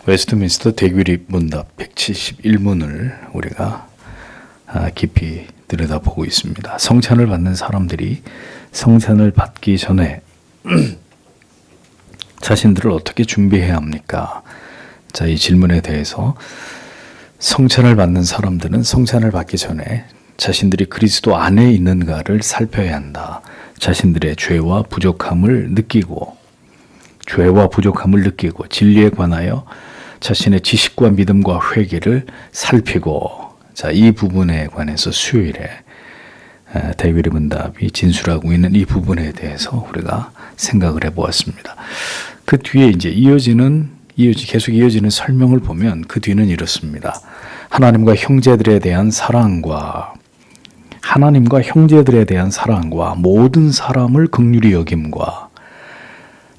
웨스트민스터 대규립 문답 171문을 우리가 깊이 들여다보고 있습니다. 성찬을 받는 사람들이 성찬을 받기 전에 자신들을 어떻게 준비해야 합니까? 자, 이 질문에 대해서 성찬을 받는 사람들은 성찬을 받기 전에 자신들이 그리스도 안에 있는가를 살펴야 한다. 자신들의 죄와 부족함을 느끼고 진리에 관하여 자신의 지식과 믿음과 회개를 살피고, 자, 이 부분에 관해서 수요일에 대규립 문답이 진술하고 있는 이 부분에 대해서 우리가 생각을 해보았습니다. 그 뒤에 이제 계속 이어지는 설명을 보면 그 뒤는 이렇습니다. 하나님과 형제들에 대한 사랑과 모든 사람을 긍휼히 여김과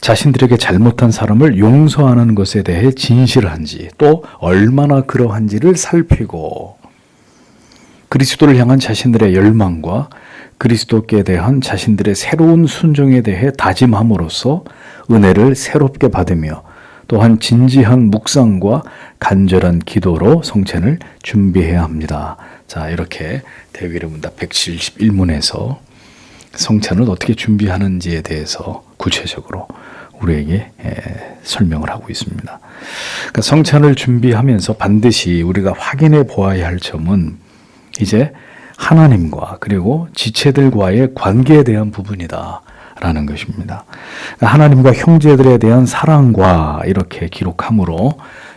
자신들에게 잘못한 사람을 용서하는 것에 대해 진실한지 또 얼마나 그러한지를 살피고 그리스도를 향한 자신들의 열망과 그리스도께 대한 자신들의 새로운 순종에 대해 다짐함으로써 은혜를 새롭게 받으며 또한 진지한 묵상과 간절한 기도로 성찬을 준비해야 합니다. 자, 이렇게 대규립 문답 171문에서 성찬을 어떻게 준비하는지에 대해서 구체적으로 우리에게 설명을 하고 있습니다. 그러니까 성찬을 준비하면서 반드시 우리가 확인해 보아야 할 점은 이제 하나님과 그리고 지체들과의 관계에 대한 부분이다 라는 것입니다. 하나님과 형제들에 대한 사랑과 이렇게 기록함으로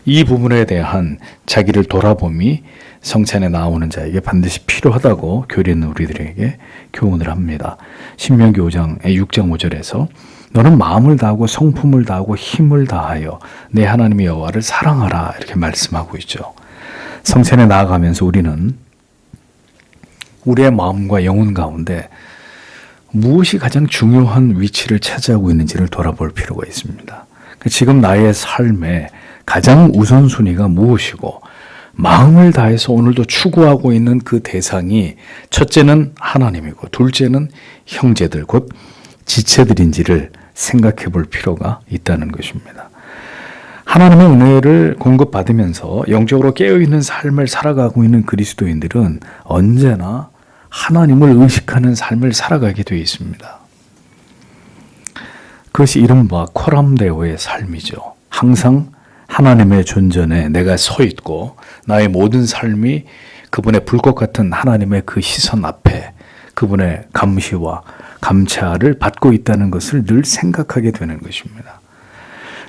이 부분에 대한 자기를 돌아봄이 성찬에 나오는 자에게 반드시 필요하다고 교리는 우리들에게 교훈을 합니다. 신명기 6장 5절에서 너는 마음을 다하고 성품을 다하고 힘을 다하여 내 하나님의 여호와를 사랑하라 이렇게 말씀하고 있죠. 성찬에 나아가면서 우리는 우리의 마음과 영혼 가운데 무엇이 가장 중요한 위치를 차지하고 있는지를 돌아볼 필요가 있습니다. 지금 나의 삶에 가장 우선순위가 무엇이고 마음을 다해서 오늘도 추구하고 있는 그 대상이 첫째는 하나님이고 둘째는 형제들 곧 지체들인지를 생각해 볼 필요가 있다는 것입니다. 하나님의 은혜를 공급받으면서 영적으로 깨어있는 삶을 살아가고 있는 그리스도인들은 언제나 하나님을 의식하는 삶을 살아가게 되어 있습니다. 그것이 이른바 코람데오의 삶이죠. 항상 하나님의 존전에 내가 서 있고 나의 모든 삶이 그분의 불꽃 같은 하나님의 그 시선 앞에 그분의 감시와 감찰을 받고 있다는 것을 늘 생각하게 되는 것입니다.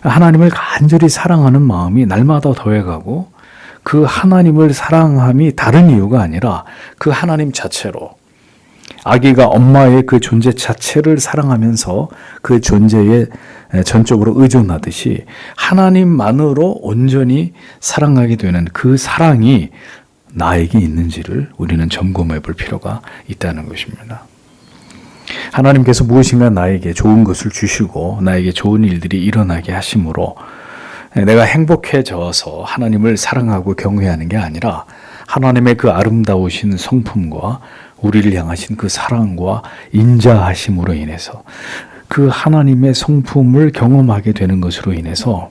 하나님을 간절히 사랑하는 마음이 날마다 더해가고 그 하나님을 사랑함이 다른 이유가 아니라 그 하나님 자체로 아기가 엄마의 그 존재 자체를 사랑하면서 그 존재에 전적으로 의존하듯이 하나님만으로 온전히 사랑하게 되는 그 사랑이 나에게 있는지를 우리는 점검해 볼 필요가 있다는 것입니다. 하나님께서 무엇인가 나에게 좋은 것을 주시고 나에게 좋은 일들이 일어나게 하심으로 내가 행복해져서 하나님을 사랑하고 경외하는 게 아니라 하나님의 그 아름다우신 성품과 우리를 향하신 그 사랑과 인자하심으로 인해서 그 하나님의 성품을 경험하게 되는 것으로 인해서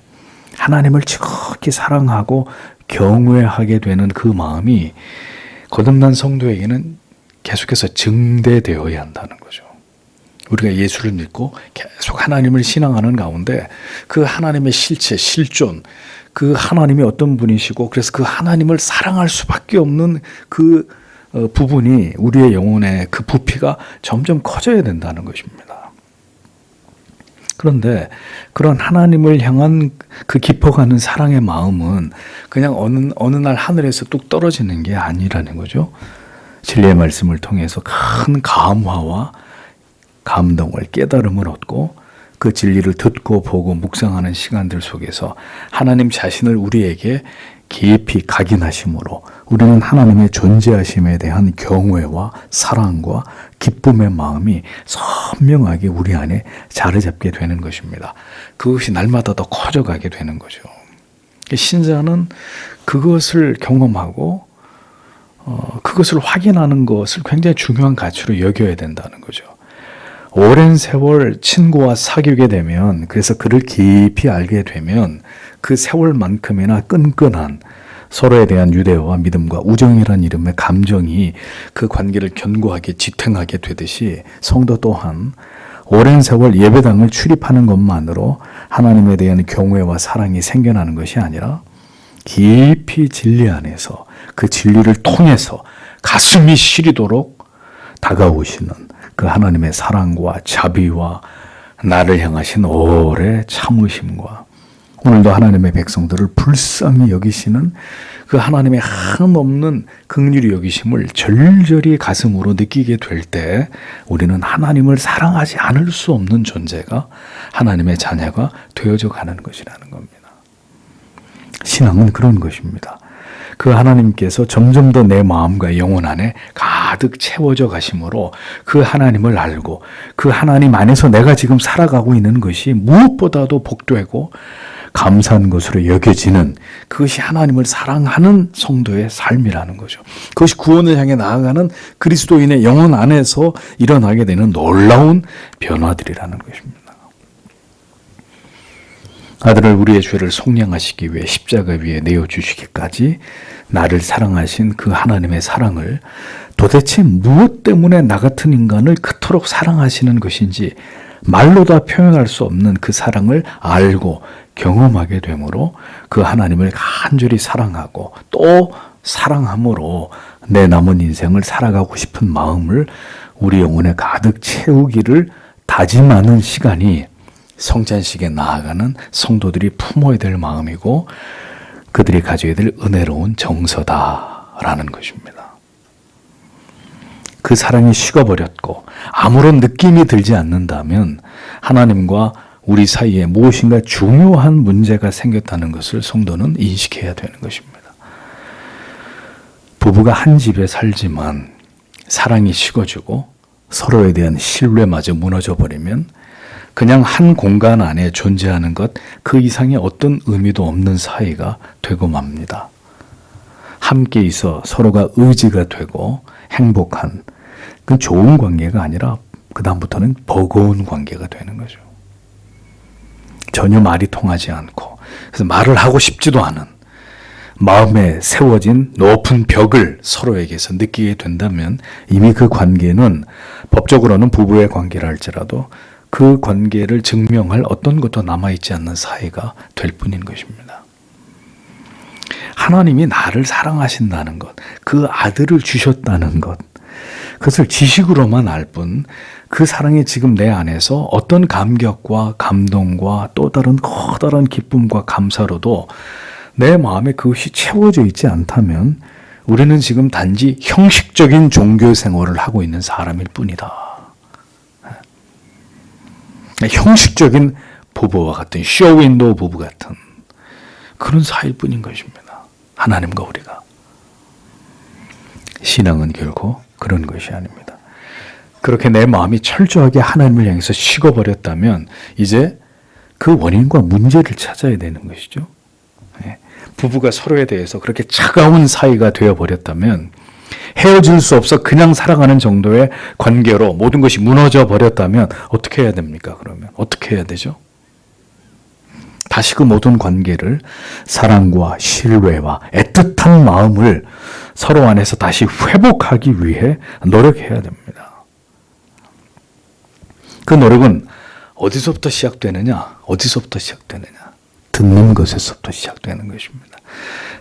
하나님을 지극히 사랑하고 경외하게 되는 그 마음이 거듭난 성도에게는 계속해서 증대되어야 한다는 거죠. 우리가 예수를 믿고 계속 하나님을 신앙하는 가운데 그 하나님의 실체, 실존, 그 하나님이 어떤 분이시고 그래서 그 하나님을 사랑할 수밖에 없는 그 부분이 우리의 영혼의 그 부피가 점점 커져야 된다는 것입니다. 그런데 그런 하나님을 향한 그 깊어가는 사랑의 마음은 그냥 어느 날 하늘에서 뚝 떨어지는 게 아니라는 거죠. 진리의 말씀을 통해서 큰 감화와 감동을, 깨달음을 얻고 그 진리를 듣고 보고 묵상하는 시간들 속에서 하나님 자신을 우리에게 깊이 각인하심으로 우리는 하나님의 존재하심에 대한 경외와 사랑과 기쁨의 마음이 선명하게 우리 안에 자리 잡게 되는 것입니다. 그것이 날마다 더 커져가게 되는 거죠. 신자는 그것을 경험하고 그것을 확인하는 것을 굉장히 중요한 가치로 여겨야 된다는 거죠. 오랜 세월 친구와 사귀게 되면, 그래서 그를 깊이 알게 되면 그 세월만큼이나 끈끈한 서로에 대한 유대와 믿음과 우정이란 이름의 감정이 그 관계를 견고하게 지탱하게 되듯이, 성도 또한 오랜 세월 예배당을 출입하는 것만으로 하나님에 대한 경외와 사랑이 생겨나는 것이 아니라 깊이 진리 안에서 그 진리를 통해서 가슴이 시리도록 다가오시는 그 하나님의 사랑과 자비와 나를 향하신 오래 참으심과 오늘도 하나님의 백성들을 불쌍히 여기시는 그 하나님의 한없는 긍휼히 여기심을 절절히 가슴으로 느끼게 될 때 우리는 하나님을 사랑하지 않을 수 없는 존재가 하나님의 자녀가 되어져 가는 것이라는 겁니다. 신앙은 그런 것입니다. 그 하나님께서 점점 더 내 마음과 영혼 안에 가득 채워져 가심으로 그 하나님을 알고 그 하나님 안에서 내가 지금 살아가고 있는 것이 무엇보다도 복되고 감사한 것으로 여겨지는, 그것이 하나님을 사랑하는 성도의 삶이라는 거죠. 그것이 구원을 향해 나아가는 그리스도인의 영혼 안에서 일어나게 되는 놀라운 변화들이라는 것입니다. 아들을 우리의 죄를 속량하시기 위해 십자가 위에 내어주시기까지 나를 사랑하신 그 하나님의 사랑을 도대체 무엇 때문에 나 같은 인간을 그토록 사랑하시는 것인지 말로 다 표현할 수 없는 그 사랑을 알고 경험하게 되므로 그 하나님을 간절히 사랑하고 또 사랑함으로 내 남은 인생을 살아가고 싶은 마음을 우리 영혼에 가득 채우기를 다짐하는 시간이 성찬식에 나아가는 성도들이 품어야 될 마음이고 그들이 가져야 될 은혜로운 정서다라는 것입니다. 그 사랑이 식어버렸고 아무런 느낌이 들지 않는다면 하나님과 우리 사이에 무엇인가 중요한 문제가 생겼다는 것을 성도는 인식해야 되는 것입니다. 부부가 한 집에 살지만 사랑이 식어지고 서로에 대한 신뢰마저 무너져 버리면 그냥 한 공간 안에 존재하는 것 그 이상의 어떤 의미도 없는 사이가 되고 맙니다. 함께 있어 서로가 의지가 되고 행복한 그 좋은 관계가 아니라 그 다음부터는 버거운 관계가 되는 거죠. 전혀 말이 통하지 않고 그래서 말을 하고 싶지도 않은 마음에 세워진 높은 벽을 서로에게서 느끼게 된다면 이미 그 관계는 법적으로는 부부의 관계라 할지라도 그 관계를 증명할 어떤 것도 남아있지 않는 사이가 될 뿐인 것입니다. 하나님이 나를 사랑하신다는 것, 그 아들을 주셨다는 것, 그것을 지식으로만 알 뿐 그 사랑이 지금 내 안에서 어떤 감격과 감동과 또 다른 커다란 기쁨과 감사로도 내 마음에 그것이 채워져 있지 않다면 우리는 지금 단지 형식적인 종교 생활을 하고 있는 사람일 뿐이다. 형식적인 부부와 같은 쇼윈도우 부부 같은 그런 사이일 뿐인 것입니다. 하나님과 우리가. 신앙은 결코 그런 것이 아닙니다. 그렇게 내 마음이 철저하게 하나님을 향해서 식어버렸다면 이제 그 원인과 문제를 찾아야 되는 것이죠. 부부가 서로에 대해서 그렇게 차가운 사이가 되어버렸다면 헤어질 수 없어 그냥 살아가는 정도의 관계로 모든 것이 무너져 버렸다면 어떻게 해야 됩니까? 그러면 어떻게 해야 되죠? 다시 그 모든 관계를 사랑과 신뢰와 애틋한 마음을 서로 안에서 다시 회복하기 위해 노력해야 됩니다. 그 노력은 어디서부터 시작되느냐? 어디서부터 시작되느냐? 듣는 것에서부터 시작되는 것입니다.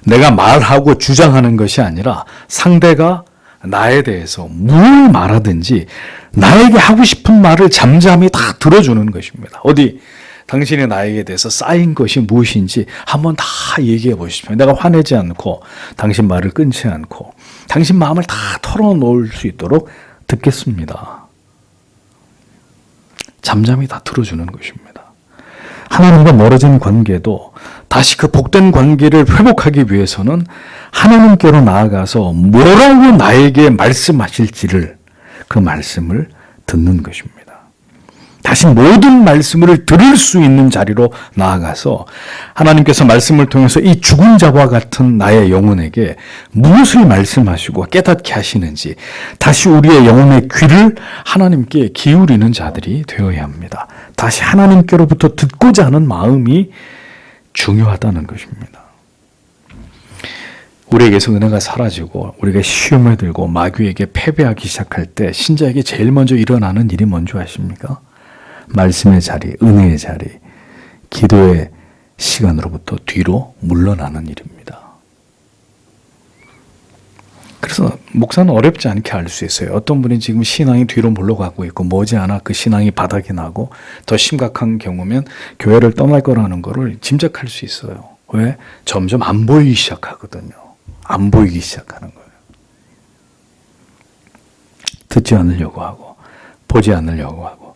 내가 말하고 주장하는 것이 아니라 상대가 나에 대해서 뭘 말하든지 나에게 하고 싶은 말을 잠잠히 다 들어주는 것입니다. 어디 당신이 나에게 대해서 쌓인 것이 무엇인지 한번 다 얘기해 보십시오. 내가 화내지 않고 당신 말을 끊지 않고 당신 마음을 다 털어놓을 수 있도록 듣겠습니다. 잠잠히 다 들어주는 것입니다. 하나님과 멀어진 관계도 다시 그 복된 관계를 회복하기 위해서는 하나님께로 나아가서 뭐라고 나에게 말씀하실지를 그 말씀을 듣는 것입니다. 다시 모든 말씀을 들을 수 있는 자리로 나아가서 하나님께서 말씀을 통해서 이 죽은 자와 같은 나의 영혼에게 무엇을 말씀하시고 깨닫게 하시는지 다시 우리의 영혼의 귀를 하나님께 기울이는 자들이 되어야 합니다. 다시 하나님께로부터 듣고자 하는 마음이 중요하다는 것입니다. 우리에게서 은혜가 사라지고 우리가 시험에 들고 마귀에게 패배하기 시작할 때 신자에게 제일 먼저 일어나는 일이 뭔지 아십니까? 말씀의 자리, 은혜의 자리, 기도의 시간으로부터 뒤로 물러나는 일입니다. 그래서 목사는 어렵지 않게 알 수 있어요. 어떤 분이 지금 신앙이 뒤로 물러가고 있고 머지않아 그 신앙이 바닥이 나고 더 심각한 경우면 교회를 떠날 거라는 거를 짐작할 수 있어요. 왜? 점점 안 보이기 시작하거든요. 안 보이기 시작하는 거예요. 듣지 않으려고 하고 보지 않으려고 하고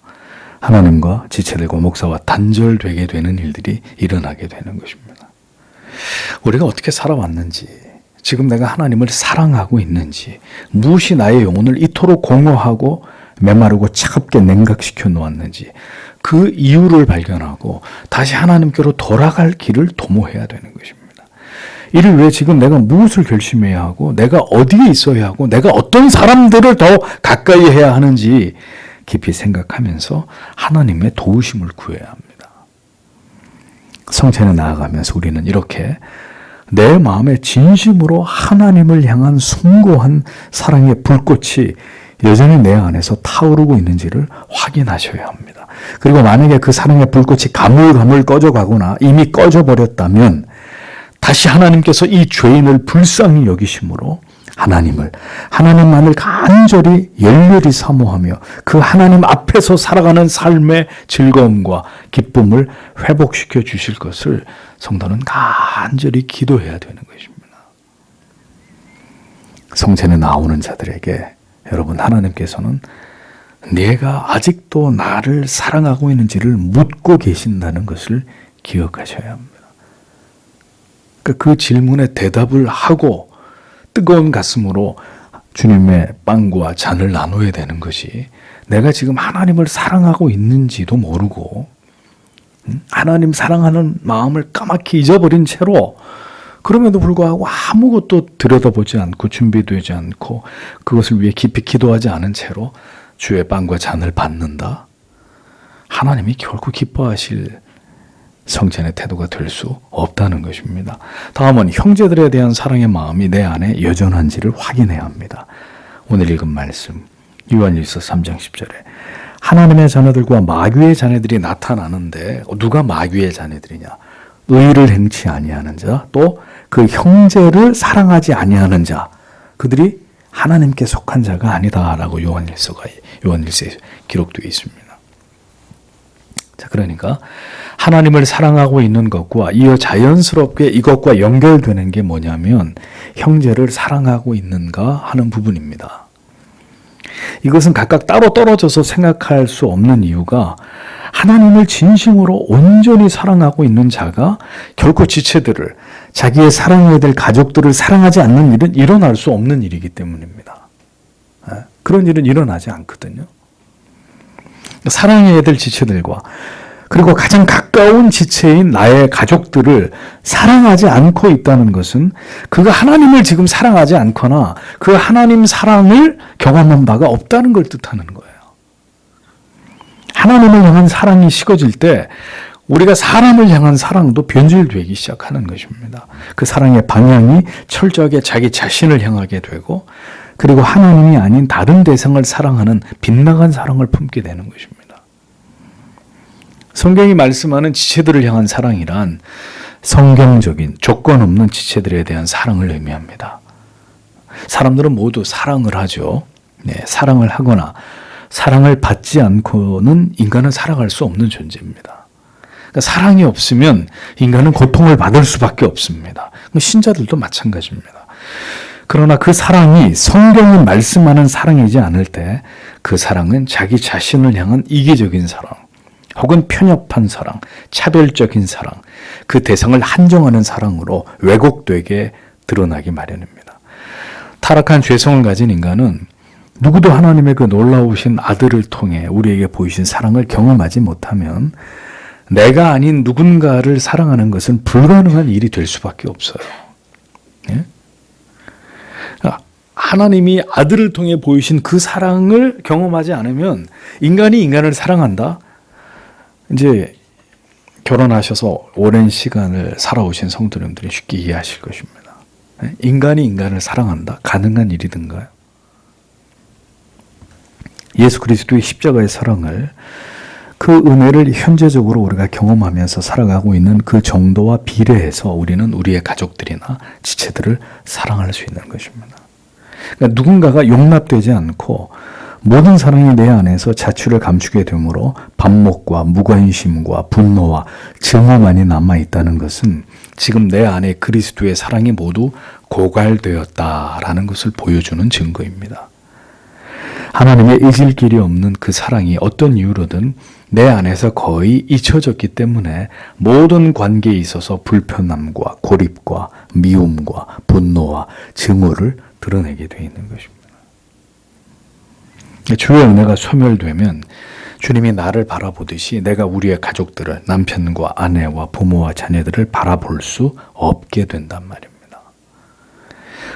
하나님과 지체들과 목사와 단절되게 되는 일들이 일어나게 되는 것입니다. 우리가 어떻게 살아왔는지, 지금 내가 하나님을 사랑하고 있는지, 무엇이 나의 영혼을 이토록 공허하고 메마르고 차갑게 냉각시켜 놓았는지 그 이유를 발견하고 다시 하나님께로 돌아갈 길을 도모해야 되는 것입니다. 이를 위해 지금 내가 무엇을 결심해야 하고 내가 어디에 있어야 하고 내가 어떤 사람들을 더 가까이 해야 하는지 깊이 생각하면서 하나님의 도우심을 구해야 합니다. 성찬에 나아가면서 우리는 이렇게 내 마음에 진심으로 하나님을 향한 숭고한 사랑의 불꽃이 여전히 내 안에서 타오르고 있는지를 확인하셔야 합니다. 그리고 만약에 그 사랑의 불꽃이 가물가물 꺼져가거나 이미 꺼져버렸다면 다시 하나님께서 이 죄인을 불쌍히 여기심으로 하나님만을 간절히 열렬히 사모하며 그 하나님 앞에서 살아가는 삶의 즐거움과 기쁨을 회복시켜 주실 것을 성도는 간절히 기도해야 되는 것입니다. 성전에 나오는 자들에게 여러분, 하나님께서는 내가 아직도 나를 사랑하고 있는지를 묻고 계신다는 것을 기억하셔야 합니다. 그 질문에 대답을 하고 뜨거운 가슴으로 주님의 빵과 잔을 나눠야 되는 것이, 내가 지금 하나님을 사랑하고 있는지도 모르고 하나님 사랑하는 마음을 까맣게 잊어버린 채로 그럼에도 불구하고 아무것도 들여다보지 않고 준비되지 않고 그것을 위해 깊이 기도하지 않은 채로 주의 빵과 잔을 받는다? 하나님이 결코 기뻐하실 성찬의 태도가 될 수 없다는 것입니다. 다음은 형제들에 대한 사랑의 마음이 내 안에 여전한지를 확인해야 합니다. 오늘 읽은 말씀 요한일서 3장 10절에 하나님의 자녀들과 마귀의 자녀들이 나타나는데 누가 마귀의 자녀들이냐? 의를 행치 아니하는 자, 또 그 형제를 사랑하지 아니하는 자, 그들이 하나님께 속한 자가 아니다라고 요한일서에 기록되어 있습니다. 자, 그러니까 하나님을 사랑하고 있는 것과 이어 자연스럽게 이것과 연결되는 게 뭐냐면 형제를 사랑하고 있는가 하는 부분입니다. 이것은 각각 따로 떨어져서 생각할 수 없는 이유가 하나님을 진심으로 온전히 사랑하고 있는 자가 결코 지체들을, 자기의 사랑해야 될 가족들을 사랑하지 않는 일은 일어날 수 없는 일이기 때문입니다. 그런 일은 일어나지 않거든요. 사랑해야 될 지체들과 그리고 가장 가까운 지체인 나의 가족들을 사랑하지 않고 있다는 것은 그가 하나님을 지금 사랑하지 않거나 그 하나님 사랑을 경험한 바가 없다는 걸 뜻하는 거예요. 하나님을 향한 사랑이 식어질 때 우리가 사람을 향한 사랑도 변질되기 시작하는 것입니다. 그 사랑의 방향이 철저하게 자기 자신을 향하게 되고 그리고 하나님이 아닌 다른 대상을 사랑하는 빗나간 사랑을 품게 되는 것입니다. 성경이 말씀하는 지체들을 향한 사랑이란 성경적인 조건 없는 지체들에 대한 사랑을 의미합니다. 사람들은 모두 사랑을 하죠. 사랑을 하거나 사랑을 받지 않고는 인간은 살아갈 수 없는 존재입니다. 그러니까 사랑이 없으면 인간은 고통을 받을 수밖에 없습니다. 신자들도 마찬가지입니다. 그러나 그 사랑이 성경이 말씀하는 사랑이지 않을 때 그 사랑은 자기 자신을 향한 이기적인 사랑, 혹은 편협한 사랑, 차별적인 사랑, 그 대상을 한정하는 사랑으로 왜곡되게 드러나기 마련입니다. 타락한 죄성을 가진 인간은 누구도 하나님의 그 놀라우신 아들을 통해 우리에게 보이신 사랑을 경험하지 못하면 내가 아닌 누군가를 사랑하는 것은 불가능한 일이 될 수밖에 없어요. 예? 하나님이 아들을 통해 보이신 그 사랑을 경험하지 않으면 인간이 인간을 사랑한다? 이제 결혼하셔서 오랜 시간을 살아오신 성도님들이 쉽게 이해하실 것입니다. 인간이 인간을 사랑한다? 가능한 일이든가요? 예수 그리스도의 십자가의 사랑을, 그 은혜를 현재적으로 우리가 경험하면서 살아가고 있는 그 정도와 비례해서 우리는 우리의 가족들이나 지체들을 사랑할 수 있는 것입니다. 그러니까 누군가가 용납되지 않고 모든 사랑이 내 안에서 자취를 감추게 되므로 반목과 무관심과 분노와 증오만이 남아있다는 것은 지금 내 안에 그리스도의 사랑이 모두 고갈되었다라는 것을 보여주는 증거입니다. 하나님의 잊을 길이 없는 그 사랑이 어떤 이유로든 내 안에서 거의 잊혀졌기 때문에 모든 관계에 있어서 불편함과 고립과 미움과 분노와 증오를 드러내게 되어 있는 것입니다. 주의 은혜가 소멸되면 주님이 나를 바라보듯이 내가 우리의 가족들을, 남편과 아내와 부모와 자녀들을 바라볼 수 없게 된단 말입니다.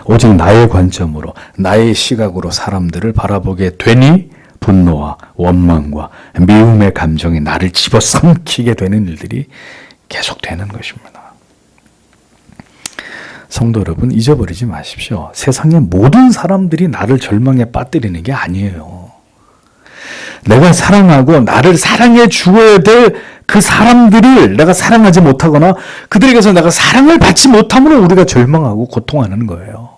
오직 나의 관점으로, 나의 시각으로 사람들을 바라보게 되니 분노와 원망과 미움의 감정이 나를 집어삼키게 되는 일들이 계속되는 것입니다. 성도 여러분, 잊어버리지 마십시오. 세상의 모든 사람들이 나를 절망에 빠뜨리는 게 아니에요. 내가 사랑하고 나를 사랑해 주어야 될 그 사람들을 내가 사랑하지 못하거나 그들에게서 내가 사랑을 받지 못함으로 우리가 절망하고 고통하는 거예요.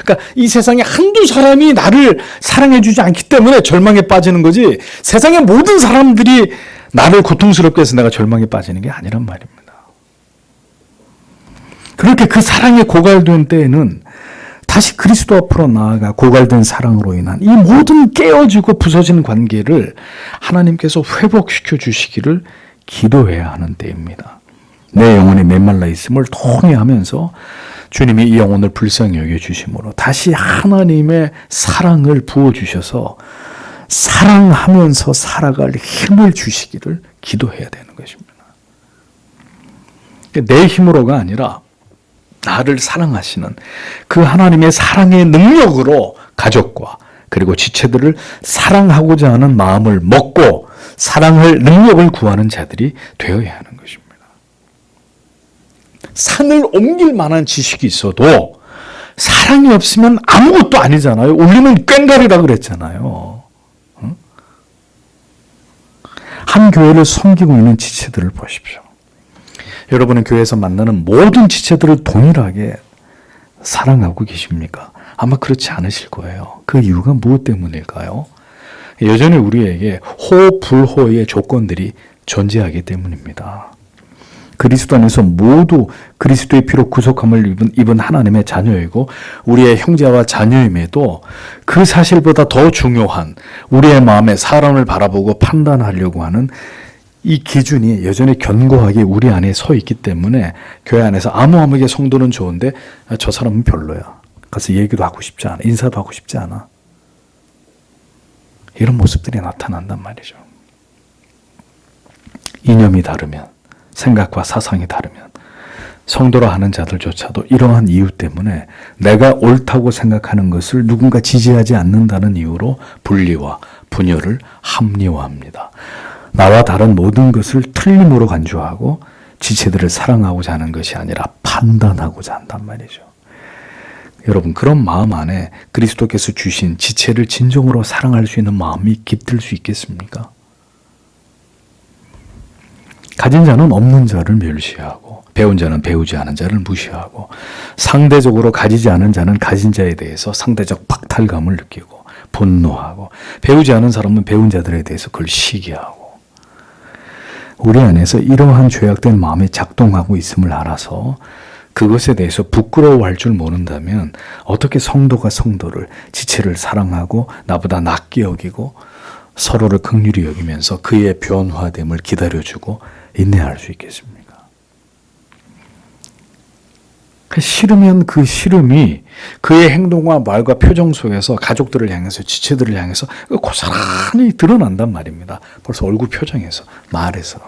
그러니까 이 세상에 한두 사람이 나를 사랑해 주지 않기 때문에 절망에 빠지는 거지, 세상의 모든 사람들이 나를 고통스럽게 해서 내가 절망에 빠지는 게 아니란 말입니다. 그렇게 그 사랑에 고갈된 때에는 다시 그리스도 앞으로 나아가 고갈된 사랑으로 인한 이 모든 깨어지고 부서진 관계를 하나님께서 회복시켜 주시기를 기도해야 하는 때입니다. 내 영혼이 메말라 있음을 통회하면서 주님이 이 영혼을 불쌍히 여겨주심으로 다시 하나님의 사랑을 부어주셔서 사랑하면서 살아갈 힘을 주시기를 기도해야 되는 것입니다. 내 힘으로가 아니라 나를 사랑하시는 그 하나님의 사랑의 능력으로 가족과 그리고 지체들을 사랑하고자 하는 마음을 먹고 사랑할 능력을 구하는 자들이 되어야 하는 것입니다. 산을 옮길 만한 지식이 있어도 사랑이 없으면 아무것도 아니잖아요. 울리는 꽹과리라 그랬잖아요. 한 교회를 섬기고 있는 지체들을 보십시오. 여러분은 교회에서 만나는 모든 지체들을 동일하게 사랑하고 계십니까? 아마 그렇지 않으실 거예요. 그 이유가 무엇 때문일까요? 여전히 우리에게 호불호의 조건들이 존재하기 때문입니다. 그리스도 안에서 모두 그리스도의 피로 구속함을 입은 하나님의 자녀이고 우리의 형제와 자녀임에도 그 사실보다 더 중요한 우리의 마음에 사람을 바라보고 판단하려고 하는 이 기준이 여전히 견고하게 우리 안에 서 있기 때문에 교회 안에서 아무에게 성도는 좋은데 저 사람은 별로야. 가서 얘기도 하고 싶지 않아. 인사도 하고 싶지 않아. 이런 모습들이 나타난단 말이죠. 이념이 다르면, 생각과 사상이 다르면 성도라 하는 자들조차도 이러한 이유 때문에 내가 옳다고 생각하는 것을 누군가 지지하지 않는다는 이유로 분리와 분열을 합리화합니다. 나와 다른 모든 것을 틀림으로 간주하고 지체들을 사랑하고자 하는 것이 아니라 판단하고자 한단 말이죠. 여러분, 그런 마음 안에 그리스도께서 주신 지체를 진정으로 사랑할 수 있는 마음이 깃들 수 있겠습니까? 가진 자는 없는 자를 멸시하고 배운 자는 배우지 않은 자를 무시하고 상대적으로 가지지 않은 자는 가진 자에 대해서 상대적 박탈감을 느끼고 분노하고 배우지 않은 사람은 배운 자들에 대해서 그걸 시기하고 우리 안에서 이러한 죄악된 마음이 작동하고 있음을 알아서 그것에 대해서 부끄러워할 줄 모른다면 어떻게 성도가 성도를, 지체를 사랑하고 나보다 낫게 여기고 서로를 긍휼히 여기면서 그의 변화됨을 기다려주고 인내할 수 있겠습니까? 싫으면 그 싫음이 그의 행동과 말과 표정 속에서 가족들을 향해서, 지체들을 향해서 고스란히 드러난단 말입니다. 벌써 얼굴 표정에서, 말에서.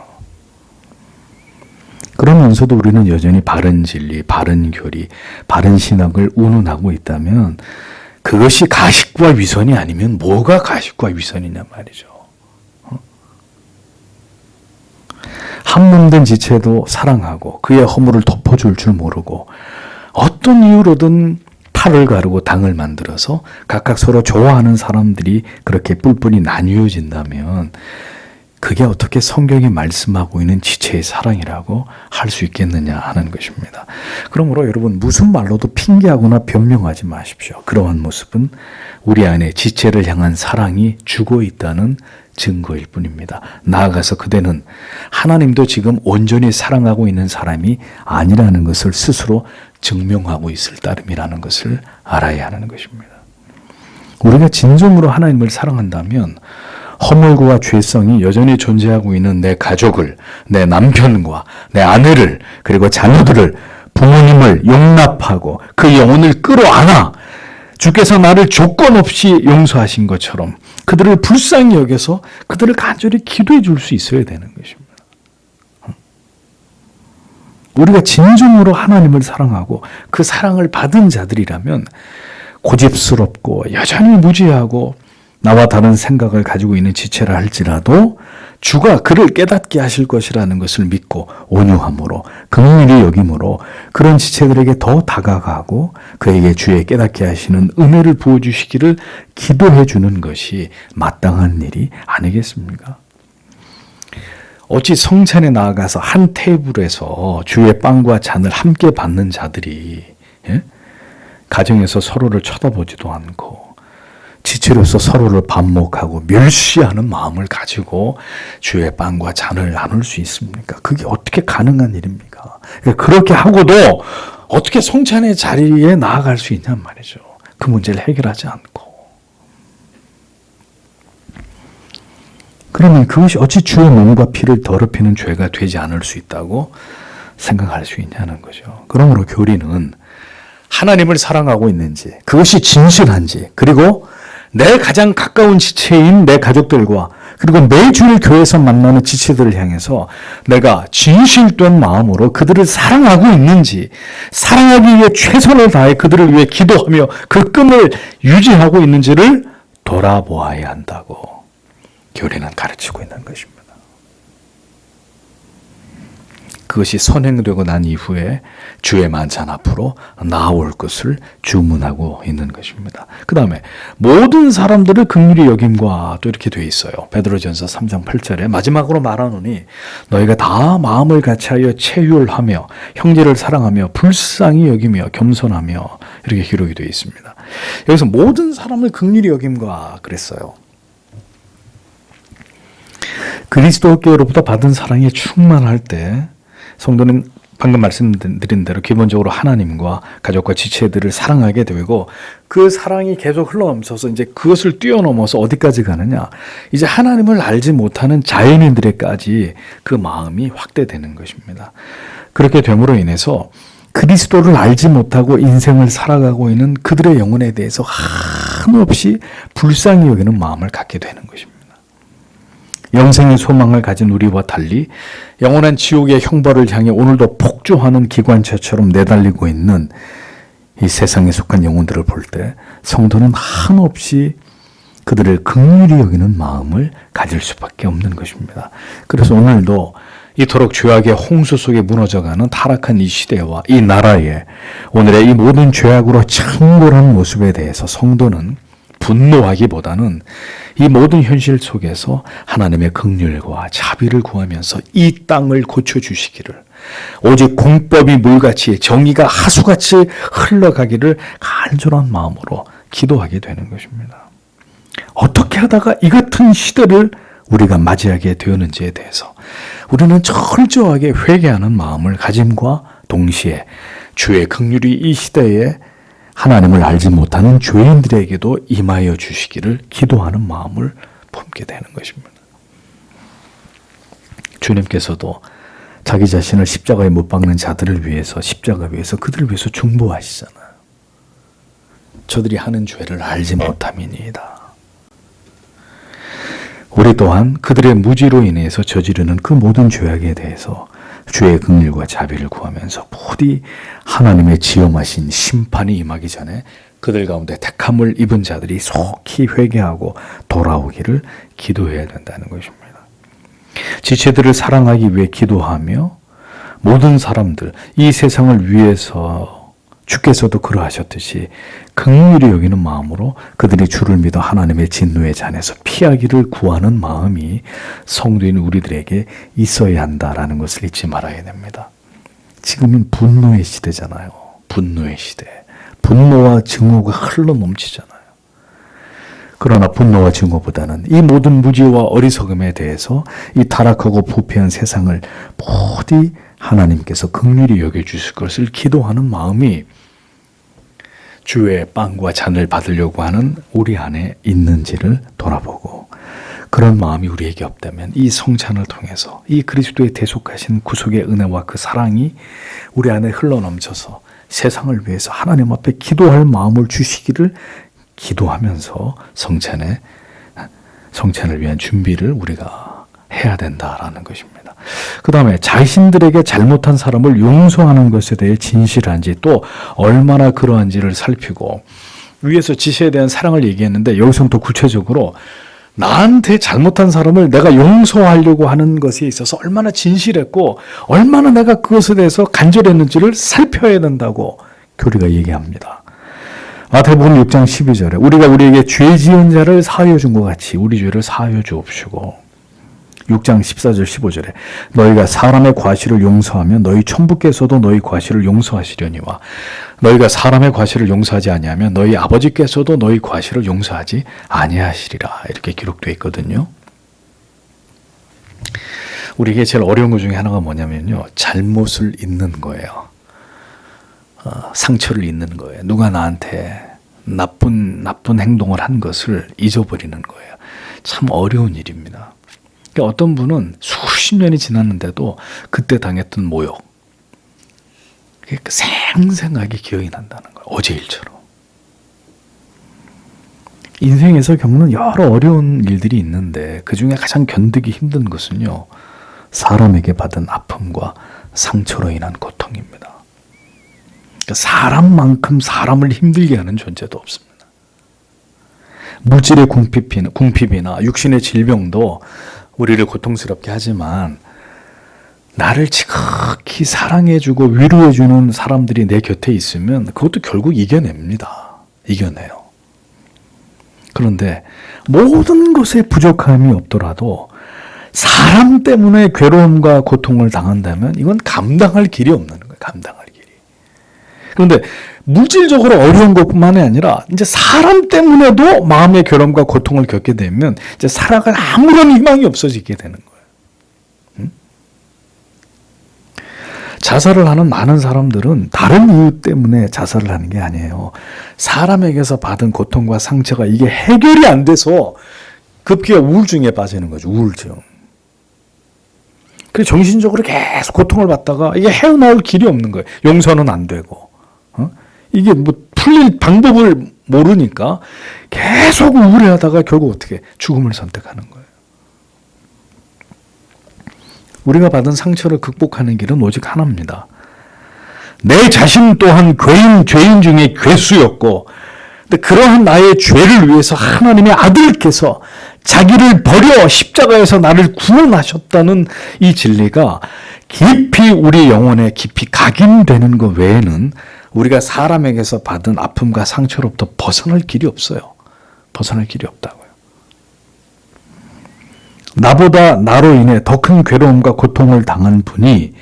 그러면서도 우리는 여전히 바른 진리, 바른 교리, 바른 신학을 운운하고 있다면 그것이 가식과 위선이 아니면 뭐가 가식과 위선이냐 말이죠. 한 몸 된 지체도 사랑하고 그의 허물을 덮어줄 줄 모르고 어떤 이유로든 팔을 가르고 당을 만들어서 각각 서로 좋아하는 사람들이 그렇게 뿔뿔이 나뉘어진다면 그게 어떻게 성경이 말씀하고 있는 지체의 사랑이라고 할 수 있겠느냐 하는 것입니다. 그러므로 여러분 무슨 말로도 핑계하거나 변명하지 마십시오. 그러한 모습은 우리 안에 지체를 향한 사랑이 죽어 있다는 증거일 뿐입니다. 나아가서 그대는 하나님도 지금 온전히 사랑하고 있는 사람이 아니라는 것을 스스로 증명하고 있을 따름이라는 것을 알아야 하는 것입니다. 우리가 진정으로 하나님을 사랑한다면 허물과 죄성이 여전히 존재하고 있는 내 가족을, 내 남편과 내 아내를, 그리고 자녀들을, 부모님을 용납하고 그 영혼을 끌어안아 주께서 나를 조건 없이 용서하신 것처럼 그들을 불쌍히 여겨서 그들을 간절히 기도해 줄 수 있어야 되는 것입니다. 우리가 진정으로 하나님을 사랑하고 그 사랑을 받은 자들이라면 고집스럽고 여전히 무지하고 나와 다른 생각을 가지고 있는 지체라 할지라도 주가 그를 깨닫게 하실 것이라는 것을 믿고 온유함으로 긍휼히 여김으로 그런 지체들에게 더 다가가고 그에게 주의 깨닫게 하시는 은혜를 부어주시기를 기도해 주는 것이 마땅한 일이 아니겠습니까? 어찌 성찬에 나아가서 한 테이블에서 주의 빵과 잔을 함께 받는 자들이 가정에서 서로를 쳐다보지도 않고 지체로서 서로를 반목하고 멸시하는 마음을 가지고 주의 빵과 잔을 나눌 수 있습니까? 그게 어떻게 가능한 일입니까? 그렇게 하고도 어떻게 성찬의 자리에 나아갈 수 있냔 말이죠. 그 문제를 해결하지 않고. 그러면 그것이 어찌 주의 몸과 피를 더럽히는 죄가 되지 않을 수 있다고 생각할 수 있냐는 거죠. 그러므로 교리는 하나님을 사랑하고 있는지, 그것이 진실한지, 그리고 내 가장 가까운 지체인 내 가족들과 그리고 매주일 교회에서 만나는 지체들을 향해서 내가 진실된 마음으로 그들을 사랑하고 있는지, 사랑하기 위해 최선을 다해 그들을 위해 기도하며 그 끈을 유지하고 있는지를 돌아보아야 한다고 교리는 가르치고 있는 것입니다. 그것이 선행되고 난 이후에 주의 만찬 앞으로 나올 것을 주문하고 있는 것입니다. 그 다음에 모든 사람들을 긍휼히 여김과 또 이렇게 되어 있어요. 베드로전서 3장 8절에 마지막으로 말하노니 너희가 다 마음을 같이하여 체휼하며 형제를 사랑하며 불쌍히 여기며 겸손하며 이렇게 기록이 되어 있습니다. 여기서 모든 사람을 긍휼히 여김과 그랬어요. 그리스도께로부터 받은 사랑에 충만할 때 성도는 방금 말씀드린 대로 기본적으로 하나님과 가족과 지체들을 사랑하게 되고 그 사랑이 계속 흘러넘쳐서 이제 그것을 뛰어넘어서 어디까지 가느냐. 이제 하나님을 알지 못하는 자연인들에까지 그 마음이 확대되는 것입니다. 그렇게 됨으로 인해서 그리스도를 알지 못하고 인생을 살아가고 있는 그들의 영혼에 대해서 한없이 불쌍히 여기는 마음을 갖게 되는 것입니다. 영생의 소망을 가진 우리와 달리 영원한 지옥의 형벌을 향해 오늘도 폭주하는 기관차처럼 내달리고 있는 이 세상에 속한 영혼들을 볼 때 성도는 한없이 그들을 긍휼히 여기는 마음을 가질 수밖에 없는 것입니다. 그래서 오늘도 이토록 죄악의 홍수 속에 무너져가는 타락한 이 시대와 이 나라에 오늘의 이 모든 죄악으로 창궐한 모습에 대해서 성도는 분노하기보다는 이 모든 현실 속에서 하나님의 긍휼과 자비를 구하면서 이 땅을 고쳐주시기를, 오직 공법이 물같이 정의가 하수같이 흘러가기를 간절한 마음으로 기도하게 되는 것입니다. 어떻게 하다가 이 같은 시대를 우리가 맞이하게 되었는지에 대해서 우리는 철저하게 회개하는 마음을 가짐과 동시에 주의 긍휼이 이 시대에 하나님을 알지 못하는 죄인들에게도 임하여 주시기를 기도하는 마음을 품게 되는 것입니다. 주님께서도 자기 자신을 십자가에 못 박는 자들을 위해서, 십자가 위에서 그들을 위해서 중보하시잖아요. 저들이 하는 죄를 알지 못함이니이다. 우리 또한 그들의 무지로 인해서 저지르는 그 모든 죄악에 대해서 주의 긍휼과 자비를 구하면서 부디 하나님의 지엄하신 심판이 임하기 전에 그들 가운데 택함을 입은 자들이 속히 회개하고 돌아오기를 기도해야 된다는 것입니다. 지체들을 사랑하기 위해 기도하며 모든 사람들, 이 세상을 위해서 주께서도 그러하셨듯이 긍휼히 여기는 마음으로 그들이 주를 믿어 하나님의 진노의 잔에서 피하기를 구하는 마음이 성도인 우리들에게 있어야 한다라는 것을 잊지 말아야 됩니다. 지금은 분노의 시대잖아요. 분노의 시대. 분노와 증오가 흘러 넘치잖아요. 그러나 분노와 증오보다는 이 모든 무지와 어리석음에 대해서 이 타락하고 부패한 세상을 부디 하나님께서 긍휼히 여겨주실 것을 기도하는 마음이 주의 빵과 잔을 받으려고 하는 우리 안에 있는지를 돌아보고, 그런 마음이 우리에게 없다면 이 성찬을 통해서 이 그리스도의 대속하신 구속의 은혜와 그 사랑이 우리 안에 흘러넘쳐서 세상을 위해서 하나님 앞에 기도할 마음을 주시기를 기도하면서 성찬을 위한 준비를 우리가 해야 된다라는 것입니다. 그 다음에 자신들에게 잘못한 사람을 용서하는 것에 대해 진실한지, 또 얼마나 그러한지를 살피고, 위에서 지시에 대한 사랑을 얘기했는데 여기서는 또 구체적으로 나한테 잘못한 사람을 내가 용서하려고 하는 것에 있어서 얼마나 진실했고 얼마나 내가 그것에 대해서 간절했는지를 살펴야 된다고 교리가 얘기합니다. 마태복음 6장 12절에 우리가 우리에게 죄 지은 자를 사하여 준 것 같이 우리 죄를 사하여 주옵시고, 6장 14절 15절에 너희가 사람의 과실을 용서하면 너희 천부께서도 너희 과실을 용서하시려니와 너희가 사람의 과실을 용서하지 아니하면 너희 아버지께서도 너희 과실을 용서하지 아니하시리라, 이렇게 기록되어 있거든요. 우리에게 제일 어려운 것 중에 하나가 뭐냐면요, 잘못을 잊는 거예요. 상처를 잊는 거예요. 누가 나한테 나쁜 행동을 한 것을 잊어버리는 거예요. 참 어려운 일입니다. 그러니까 어떤 분은 수십 년이 지났는데도 그때 당했던 모욕, 생생하게 기억이 난다는 거예요. 어제 일처럼. 인생에서 겪는 여러 어려운 일들이 있는데 그 중에 가장 견디기 힘든 것은요, 사람에게 받은 아픔과 상처로 인한 고통입니다. 그러니까 사람만큼 사람을 힘들게 하는 존재도 없습니다. 물질의 궁핍이나 육신의 질병도 우리를 고통스럽게 하지만 나를 지극히 사랑해주고 위로해주는 사람들이 내 곁에 있으면 그것도 결국 이겨냅니다. 이겨내요. 그런데 모든 것에 부족함이 없더라도 사람 때문에 괴로움과 고통을 당한다면 이건 감당할 길이 없는 거예요. 감당할 길이. 그런데 물질적으로 어려운 것뿐만이 아니라 이제 사람 때문에도 마음의 괴로움과 고통을 겪게 되면 이제 살아갈 아무런 희망이 없어지게 되는 거예요. 자살을 하는 많은 사람들은 다른 이유 때문에 자살을 하는 게 아니에요. 사람에게서 받은 고통과 상처가 이게 해결이 안 돼서 급기야 우울증에 빠지는 거죠. 우울증. 그래서 정신적으로 계속 고통을 받다가 이게 헤어나올 길이 없는 거예요. 용서는 안 되고. 이게 뭐 풀릴 방법을 모르니까 계속 우울해하다가 결국 어떻게 죽음을 선택하는 거예요. 우리가 받은 상처를 극복하는 길은 오직 하나입니다. 내 자신 또한 죄인 중에 괴수였고, 근데 그러한 나의 죄를 위해서 하나님의 아들께서 자기를 버려 십자가에서 나를 구원하셨다는 이 진리가 깊이 우리 영혼에 깊이 각인되는 것 외에는 우리가 사람에게서 받은 아픔과 상처로부터 벗어날 길이 없어요. 벗어날 길이 없다고요. 나보다 나로 인해 더 큰 괴로움과 고통을 당한 분이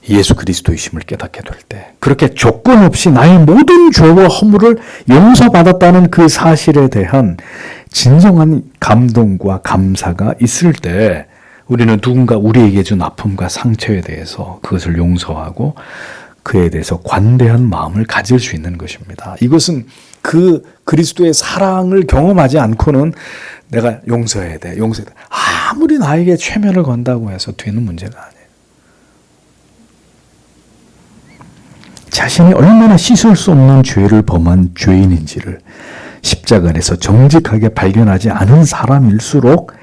예수 그리스도이심을 깨닫게 될 때, 그렇게 조건 없이 나의 모든 죄와 허물을 용서받았다는 그 사실에 대한 진정한 감동과 감사가 있을 때 우리는 누군가 우리에게 준 아픔과 상처에 대해서 그것을 용서하고 그에 대해서 관대한 마음을 가질 수 있는 것입니다. 이것은 그 그리스도의 사랑을 경험하지 않고는 내가 용서해야 돼. 아무리 나에게 최면을 건다고 해서 되는 문제가 아니에요. 자신이 얼마나 씻을 수 없는 죄를 범한 죄인인지를 십자가 안에서 정직하게 발견하지 않은 사람일수록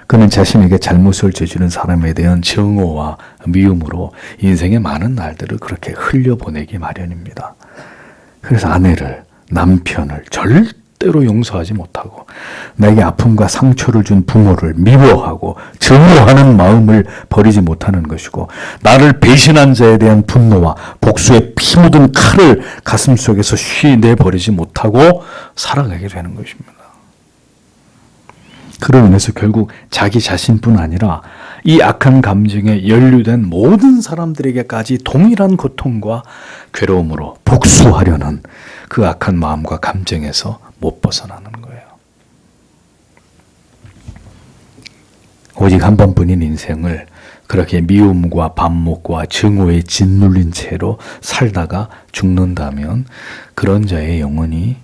그는 자신에게 잘못을 저지른 사람에 대한 증오와 미움으로 인생의 많은 날들을 그렇게 흘려보내기 마련입니다. 그래서 아내를, 남편을 절대로 용서하지 못하고 나에게 아픔과 상처를 준 부모를 미워하고 증오하는 마음을 버리지 못하는 것이고, 나를 배신한 자에 대한 분노와 복수의 피 묻은 칼을 가슴속에서 쉬 내버리지 못하고 살아가게 되는 것입니다. 그로 인해서 결국 자기 자신뿐 아니라 이 악한 감정에 연루된 모든 사람들에게까지 동일한 고통과 괴로움으로 복수하려는 그 악한 마음과 감정에서 못 벗어나는 거예요. 오직 한 번뿐인 인생을 그렇게 미움과 반목과 증오에 짓눌린 채로 살다가 죽는다면 그런 자의 영혼이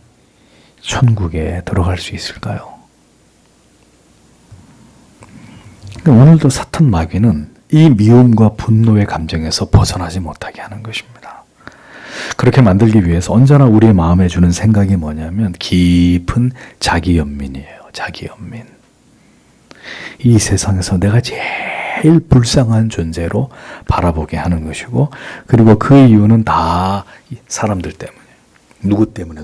천국에 들어갈 수 있을까요? 오늘도 사탄 마귀는 이 미움과 분노의 감정에서 벗어나지 못하게 하는 것입니다. 그렇게 만들기 위해서 언제나 우리의 마음에 주는 생각이 뭐냐면 깊은 자기 연민이에요. 자기 연민. 이 세상에서 내가 제일 불쌍한 존재로 바라보게 하는 것이고, 그리고 그 이유는 다 사람들 때문에. 누구 때문에.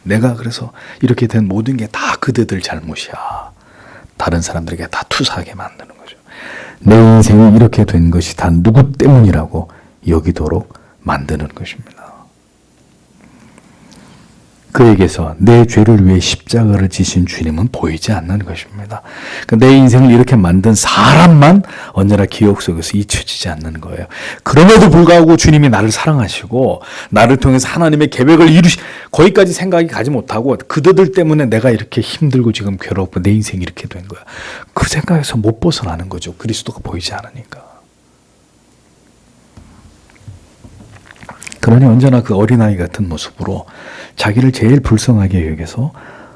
내가 그래서 이렇게 된 모든 게 다 그대들 잘못이야. 다른 사람들에게 다 투사하게 만드는 거죠. 내 인생이 이렇게 된 것이 다 누구 때문이라고 여기도록 만드는 것입니다. 그에게서 내 죄를 위해 십자가를 지신 주님은 보이지 않는 것입니다. 내 인생을 이렇게 만든 사람만 언제나 기억 속에서 잊혀지지 않는 거예요. 그럼에도 불구하고 주님이 나를 사랑하시고 나를 통해서 하나님의 계획을 거기까지 생각이 가지 못하고 그들들 때문에 내가 이렇게 힘들고 지금 괴롭고 내 인생이 이렇게 된 거야. 그 생각에서 못 벗어나는 거죠. 그리스도가 보이지 않으니까. 그러니 언제나 그 어린아이 같은 모습으로 자기를 제일 불쌍하게 여겨서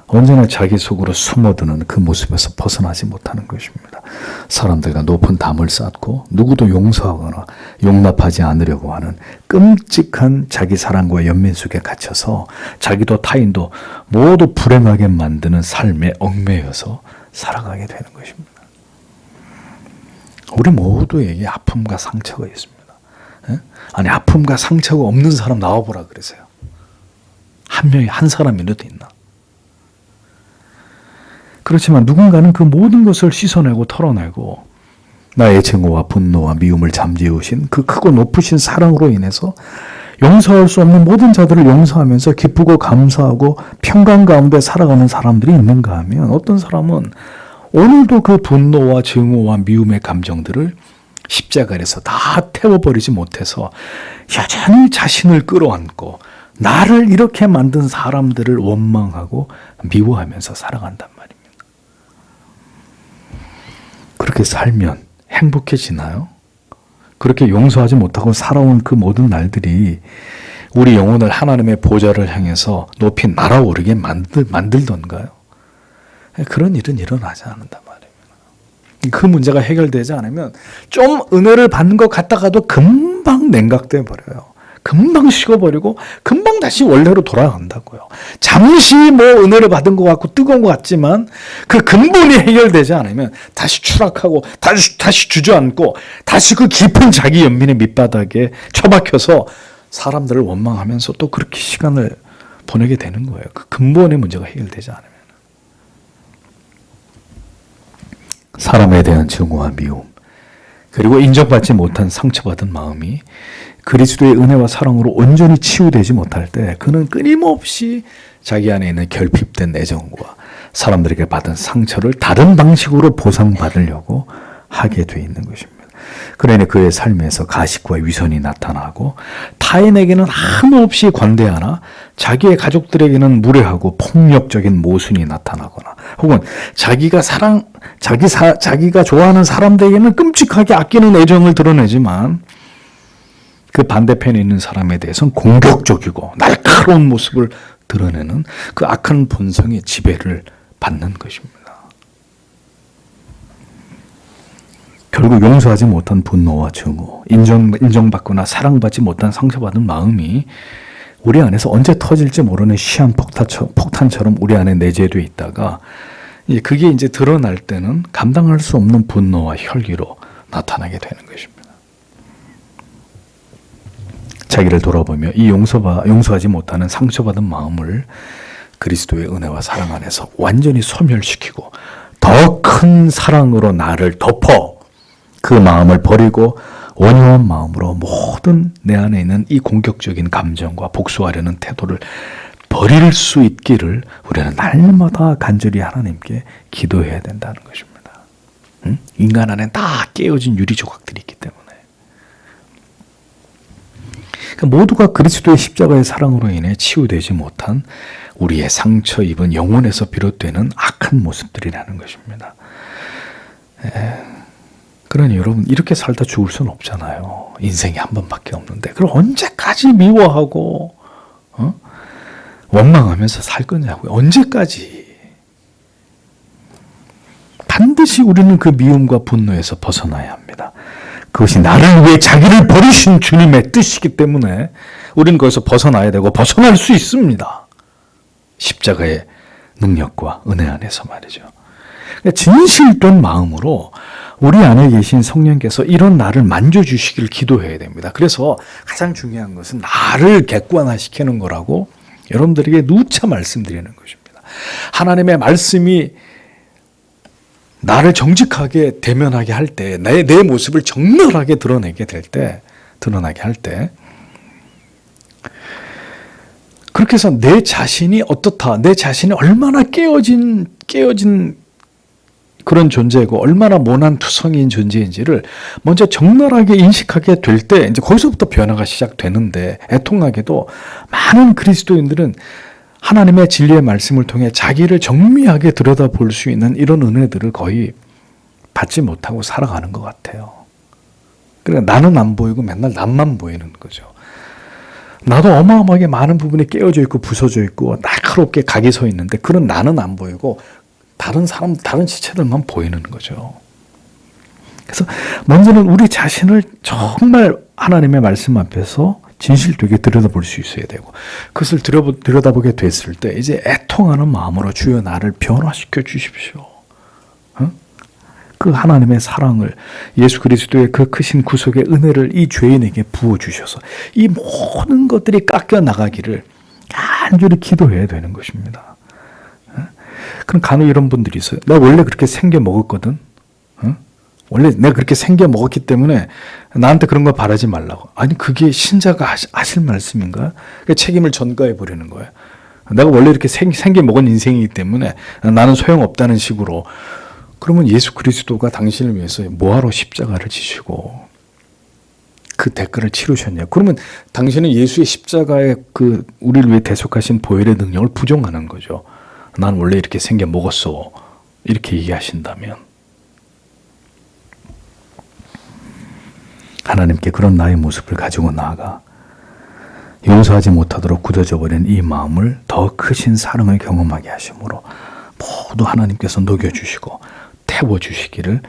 언제나 자기 속으로 숨어드는 그 모습에서 벗어나지 못하는 것입니다. 사람들과 높은 담을 쌓고 누구도 용서하거나 용납하지 않으려고 하는 끔찍한 자기 사랑과 연민 속에 갇혀서 자기도 타인도 모두 불행하게 만드는 삶에 얽매여서 살아가게 되는 것입니다. 우리 모두에게 아픔과 상처가 있습니다. 아니, 아픔과 상처가 없는 사람 나와보라 그러세요. 한 명이, 한 사람이라도 있나? 그렇지만 누군가는 그 모든 것을 씻어내고 털어내고 나의 증오와 분노와 미움을 잠재우신 그 크고 높으신 사랑으로 인해서 용서할 수 없는 모든 자들을 용서하면서 기쁘고 감사하고 평강 가운데 살아가는 사람들이 있는가 하면, 어떤 사람은 오늘도 그 분노와 증오와 미움의 감정들을 십자가 아래서 다 태워버리지 못해서 여전히 자신을 끌어안고 나를 이렇게 만든 사람들을 원망하고 미워하면서 살아간단 말입니다. 그렇게 살면 행복해지나요? 그렇게 용서하지 못하고 살아온 그 모든 날들이 우리 영혼을 하나님의 보좌를 향해서 높이 날아오르게 만들던가요? 그런 일은 일어나지 않는단 말이에요. 그 문제가 해결되지 않으면 좀 은혜를 받는 것 같다가도 금방 냉각돼 버려요. 금방 식어버리고 금방 다시 원래로 돌아간다고요. 잠시 뭐 은혜를 받은 것 같고 뜨거운 것 같지만 그 근본이 해결되지 않으면 다시 추락하고 다시 주저앉고 다시 그 깊은 자기 연민의 밑바닥에 처박혀서 사람들을 원망하면서 또 그렇게 시간을 보내게 되는 거예요. 그 근본의 문제가 해결되지 않으면. 사람에 대한 증오와 미움, 그리고 인정받지 못한 상처받은 마음이 그리스도의 은혜와 사랑으로 온전히 치유되지 못할 때 그는 끊임없이 자기 안에 있는 결핍된 애정과 사람들에게 받은 상처를 다른 방식으로 보상받으려고 하게 돼 있는 것입니다. 그러니 그의 삶에서 가식과 위선이 나타나고 타인에게는 한없이 관대하나 자기의 가족들에게는 무례하고 폭력적인 모순이 나타나거나, 혹은 자기가 좋아하는 사람들에게는 끔찍하게 아끼는 애정을 드러내지만 그 반대편에 있는 사람에 대해서는 공격적이고 날카로운 모습을 드러내는 그 악한 본성의 지배를 받는 것입니다. 결국 용서하지 못한 분노와 증오, 인정받거나 사랑받지 못한 상처받은 마음이 우리 안에서 언제 터질지 모르는 시한 폭탄처럼 우리 안에 내재되어 있다가 그게 이제 드러날 때는 감당할 수 없는 분노와 혈기로 나타나게 되는 것입니다. 자기를 돌아보며 이 용서하지 못하는 상처받은 마음을 그리스도의 은혜와 사랑 안에서 완전히 소멸시키고 더 큰 사랑으로 나를 덮어 그 마음을 버리고 온유한 마음으로 모든 내 안에 있는 이 공격적인 감정과 복수하려는 태도를 버릴 수 있기를 우리는 날마다 간절히 하나님께 기도해야 된다는 것입니다. 응? 인간 안에 다 깨어진 유리 조각들이 있기 때문에. 그러니까 모두가 그리스도의 십자가의 사랑으로 인해 치유되지 못한 우리의 상처 입은 영혼에서 비롯되는 악한 모습들이라는 것입니다. 그러니 여러분 이렇게 살다 죽을 수는 없잖아요. 인생이 한 번밖에 없는데 그럼 언제까지 미워하고 원망하면서 살 거냐고요. 언제까지. 반드시 우리는 그 미움과 분노에서 벗어나야 합니다. 그것이 나를 위해 자기를 버리신 주님의 뜻이기 때문에 우리는 거기서 벗어나야 되고 벗어날 수 있습니다. 십자가의 능력과 은혜 안에서 말이죠. 진실된 마음으로 우리 안에 계신 성령께서 이런 나를 만져주시기를 기도해야 됩니다. 그래서 가장 중요한 것은 나를 객관화시키는 거라고 여러분들에게 누차 말씀드리는 것입니다. 하나님의 말씀이 나를 정직하게 대면하게 할 때, 내 모습을 적나라하게 드러나게 할 때, 그렇게 해서 내 자신이 어떻다, 내 자신이 얼마나 깨어진 그런 존재이고 얼마나 모난 투성이인 존재인지를 먼저 적나라하게 인식하게 될 때 이제 거기서부터 변화가 시작되는데, 애통하게도 많은 그리스도인들은 하나님의 진리의 말씀을 통해 자기를 정밀하게 들여다볼 수 있는 이런 은혜들을 거의 받지 못하고 살아가는 것 같아요. 그러니까 나는 안 보이고 맨날 남만 보이는 거죠. 나도 어마어마하게 많은 부분이 깨어져 있고 부서져 있고 날카롭게 각이 서 있는데 그런 나는 안 보이고 다른 사람, 다른 지체들만 보이는 거죠. 그래서 먼저는 우리 자신을 정말 하나님의 말씀 앞에서 진실되게 들여다볼 수 있어야 되고, 그것을 들여다보게 됐을 때 이제 애통하는 마음으로 주여 나를 변화시켜 주십시오. 그 하나님의 사랑을, 예수 그리스도의 그 크신 구속의 은혜를 이 죄인에게 부어주셔서 이 모든 것들이 깎여 나가기를 간절히 기도해야 되는 것입니다. 그럼 간혹 이런 분들이 있어요. 나 원래 그렇게 생겨 먹었거든. 원래 내가 그렇게 생겨 먹었기 때문에 나한테 그런 거 바라지 말라고. 아니 그게 신자가 하실 말씀인가? 그 책임을 전가해 버리는 거예요. 내가 원래 이렇게 생겨 먹은 인생이기 때문에 나는 소용없다는 식으로. 그러면 예수 그리스도가 당신을 위해서 뭐하러 십자가를 지시고 그 대가를 치르셨냐? 그러면 당신은 예수의 십자가의 그 우리를 위해 대속하신 보혈의 능력을 부정하는 거죠. 난 원래 이렇게 생겨 먹었어. 이렇게 얘기하신다면 하나님께 그런 나의 모습을 가지고 나아가 용서하지 못하도록 굳어져 버린 이 마음을 더 크신 사랑을 경험하게 하심으로 모두 하나님께서 녹여주시고 태워주시기를,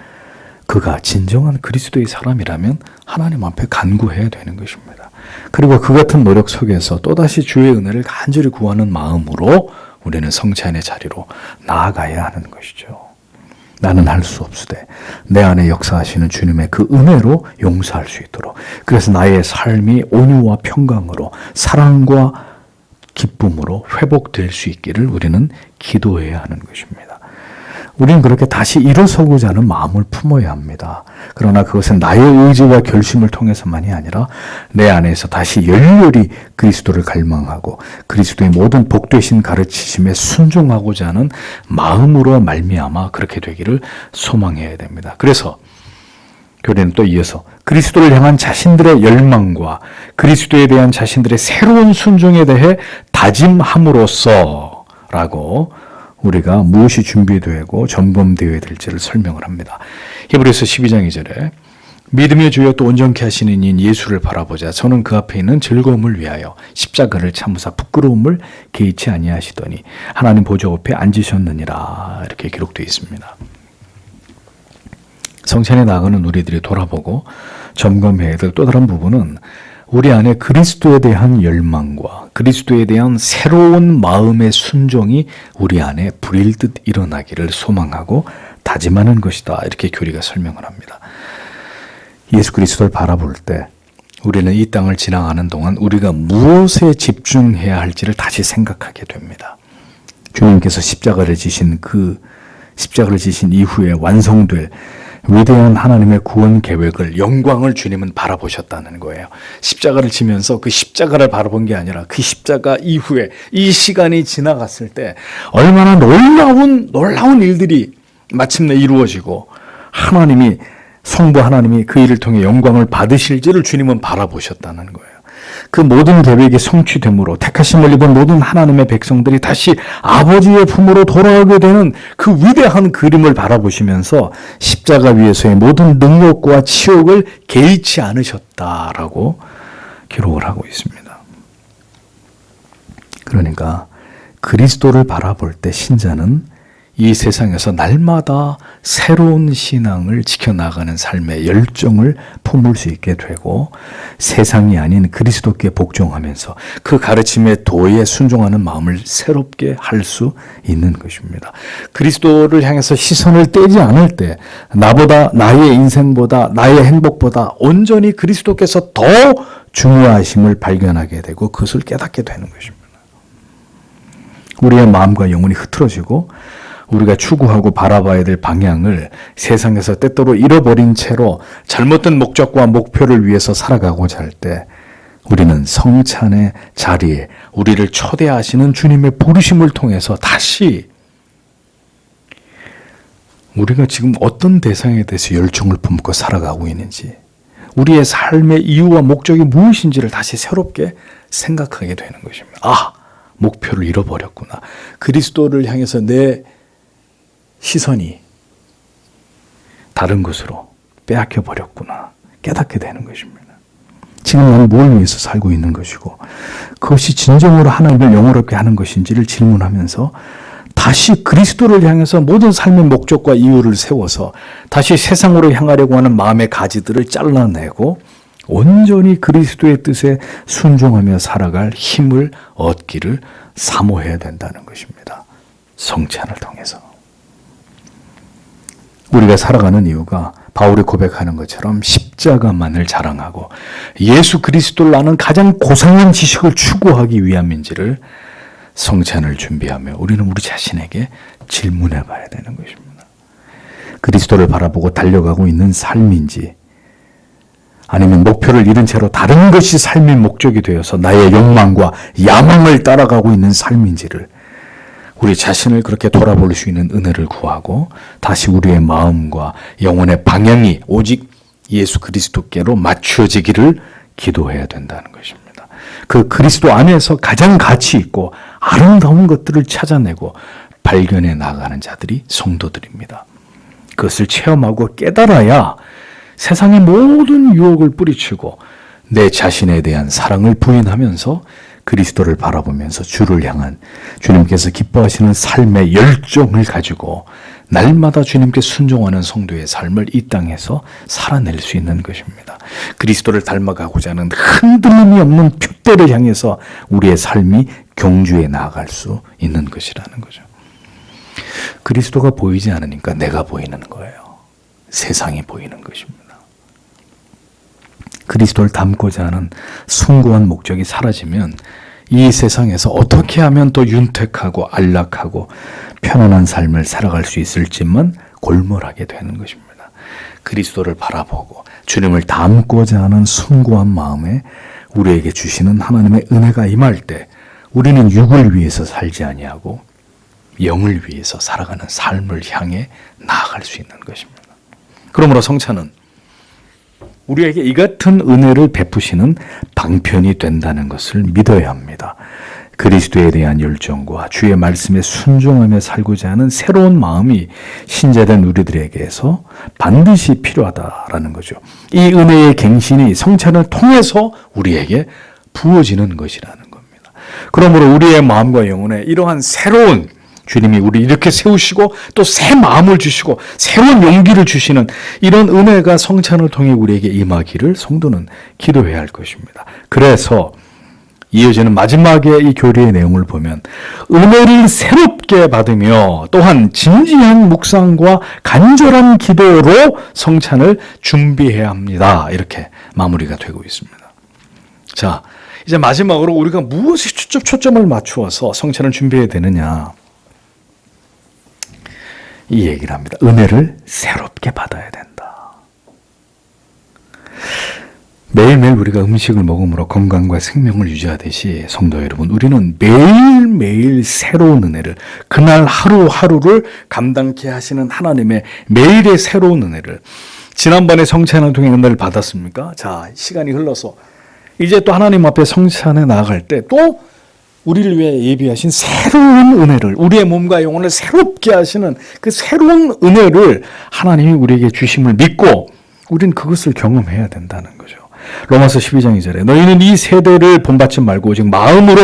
그가 진정한 그리스도의 사람이라면 하나님 앞에 간구해야 되는 것입니다. 그리고 그 같은 노력 속에서 또다시 주의 은혜를 간절히 구하는 마음으로 우리는 성찬의 자리로 나아가야 하는 것이죠. 나는 할 수 없으되 내 안에 역사하시는 주님의 그 은혜로 용서할 수 있도록, 그래서 나의 삶이 온유와 평강으로 사랑과 기쁨으로 회복될 수 있기를 우리는 기도해야 하는 것입니다. 우리는 그렇게 다시 일어서고자 하는 마음을 품어야 합니다. 그러나 그것은 나의 의지와 결심을 통해서만이 아니라 내 안에서 다시 열렬히 그리스도를 갈망하고 그리스도의 모든 복되신 가르치심에 순종하고자 하는 마음으로 말미암아 그렇게 되기를 소망해야 됩니다. 그래서 교리는 또 이어서 그리스도를 향한 자신들의 열망과 그리스도에 대한 자신들의 새로운 순종에 대해 다짐함으로써 라고 우리가 무엇이 준비되고 점검되어야 될지를 설명을 합니다. 히브리서 12장 2절에 믿음의 주여 또 온전케 하시는 이인 예수를 바라보자. 저는 그 앞에 있는 즐거움을 위하여 십자가를 참으사 부끄러움을 개의치 아니하시더니 하나님 보좌 앞에 앉으셨느니라. 이렇게 기록되어 있습니다. 성찬에 나가는 우리들이 돌아보고 점검해야 될 또 다른 부분은 우리 안에 그리스도에 대한 열망과 그리스도에 대한 새로운 마음의 순종이 우리 안에 불일듯 일어나기를 소망하고 다짐하는 것이다. 이렇게 교리가 설명을 합니다. 예수 그리스도를 바라볼 때 우리는 이 땅을 지나가는 동안 우리가 무엇에 집중해야 할지를 다시 생각하게 됩니다. 주님께서 십자가를 지신 이후에 완성될 위대한 하나님의 구원 계획을, 영광을 주님은 바라보셨다는 거예요. 십자가를 지면서 그 십자가를 바라본 게 아니라 그 십자가 이후에 이 시간이 지나갔을 때 얼마나 놀라운 일들이 마침내 이루어지고 성부 하나님이 그 일을 통해 영광을 받으실지를 주님은 바라보셨다는 거예요. 그 모든 계획이 성취됨으로 택하심을 입은 모든 하나님의 백성들이 다시 아버지의 품으로 돌아오게 되는 그 위대한 그림을 바라보시면서 십자가 위에서의 모든 능력과 치욕을 개의치 않으셨다라고 기록을 하고 있습니다. 그러니까 그리스도를 바라볼 때 신자는 이 세상에서 날마다 새로운 신앙을 지켜나가는 삶의 열정을 품을 수 있게 되고 세상이 아닌 그리스도께 복종하면서 그 가르침에 도에 순종하는 마음을 새롭게 할 수 있는 것입니다. 그리스도를 향해서 시선을 떼지 않을 때 나보다, 나의 인생보다, 나의 행복보다 온전히 그리스도께서 더 중요하심을 발견하게 되고 그것을 깨닫게 되는 것입니다. 우리의 마음과 영혼이 흐트러지고 우리가 추구하고 바라봐야 될 방향을 세상에서 때때로 잃어버린 채로 잘못된 목적과 목표를 위해서 살아가고자 할 때 우리는 성찬의 자리에 우리를 초대하시는 주님의 부르심을 통해서 다시 우리가 지금 어떤 대상에 대해서 열정을 품고 살아가고 있는지, 우리의 삶의 이유와 목적이 무엇인지를 다시 새롭게 생각하게 되는 것입니다. 목표를 잃어버렸구나. 그리스도를 향해서 내 시선이 다른 것으로 빼앗겨 버렸구나 깨닫게 되는 것입니다. 지금 나는 뭘 위해서 살고 있는 것이고 그것이 진정으로 하나님을 영화롭게 하는 것인지를 질문하면서 다시 그리스도를 향해서 모든 삶의 목적과 이유를 세워서 다시 세상으로 향하려고 하는 마음의 가지들을 잘라내고 온전히 그리스도의 뜻에 순종하며 살아갈 힘을 얻기를 사모해야 된다는 것입니다. 성찬을 통해서. 우리가 살아가는 이유가 바울이 고백하는 것처럼 십자가만을 자랑하고 예수 그리스도를 아는 가장 고상한 지식을 추구하기 위함인지를 성찬을 준비하며 우리는 우리 자신에게 질문해 봐야 되는 것입니다. 그리스도를 바라보고 달려가고 있는 삶인지 아니면 목표를 잃은 채로 다른 것이 삶의 목적이 되어서 나의 욕망과 야망을 따라가고 있는 삶인지를 우리 자신을 그렇게 돌아볼 수 있는 은혜를 구하고 다시 우리의 마음과 영혼의 방향이 오직 예수 그리스도께로 맞춰지기를 기도해야 된다는 것입니다. 그 그리스도 안에서 가장 가치 있고 아름다운 것들을 찾아내고 발견해 나가는 자들이 성도들입니다. 그것을 체험하고 깨달아야 세상의 모든 유혹을 뿌리치고 내 자신에 대한 사랑을 부인하면서 그리스도를 바라보면서 주를 향한 주님께서 기뻐하시는 삶의 열정을 가지고 날마다 주님께 순종하는 성도의 삶을 이 땅에서 살아낼 수 있는 것입니다. 그리스도를 닮아가고자 하는 흔들림이 없는 표대를 향해서 우리의 삶이 경주해 나아갈 수 있는 것이라는 거죠. 그리스도가 보이지 않으니까 내가 보이는 거예요. 세상이 보이는 것입니다. 그리스도를 닮고자 하는 숭고한 목적이 사라지면 이 세상에서 어떻게 하면 더 윤택하고 안락하고 편안한 삶을 살아갈 수 있을지만 골몰하게 되는 것입니다. 그리스도를 바라보고 주님을 닮고자 하는 숭고한 마음에 우리에게 주시는 하나님의 은혜가 임할 때 우리는 육을 위해서 살지 아니하고 영을 위해서 살아가는 삶을 향해 나아갈 수 있는 것입니다. 그러므로 성찬은 우리에게 이 같은 은혜를 베푸시는 방편이 된다는 것을 믿어야 합니다. 그리스도에 대한 열정과 주의 말씀에 순종하며 살고자 하는 새로운 마음이 신자된 우리들에게서 반드시 필요하다라는 거죠. 이 은혜의 갱신이 성찬을 통해서 우리에게 부어지는 것이라는 겁니다. 그러므로 우리의 마음과 영혼에 이러한 새로운 주님이 우리 이렇게 세우시고 또 새 마음을 주시고 새로운 용기를 주시는 이런 은혜가 성찬을 통해 우리에게 임하기를 성도는 기도해야 할 것입니다. 그래서 이어지는 마지막에 이 교리의 내용을 보면 은혜를 새롭게 받으며 또한 진지한 묵상과 간절한 기도로 성찬을 준비해야 합니다. 이렇게 마무리가 되고 있습니다. 자, 이제 마지막으로 우리가 무엇에 초점을 맞추어서 성찬을 준비해야 되느냐, 이 얘기를 합니다. 은혜를 새롭게 받아야 된다. 매일매일 우리가 음식을 먹음으로 건강과 생명을 유지하듯이 성도 여러분, 우리는 매일매일 새로운 은혜를, 그날 하루하루를 감당케 하시는 하나님의 매일의 새로운 은혜를, 지난번에 성찬을 통해 은혜를 받았습니까? 자, 시간이 흘러서 이제 또 하나님 앞에 성찬에 나아갈 때 또 우리를 위해 예비하신 새로운 은혜를, 우리의 몸과 영혼을 새롭게 하시는 그 새로운 은혜를 하나님이 우리에게 주심을 믿고 우리는 그것을 경험해야 된다는 거죠. 로마서 12장 2절에 너희는 이 세대를 본받지 말고 오직 마음을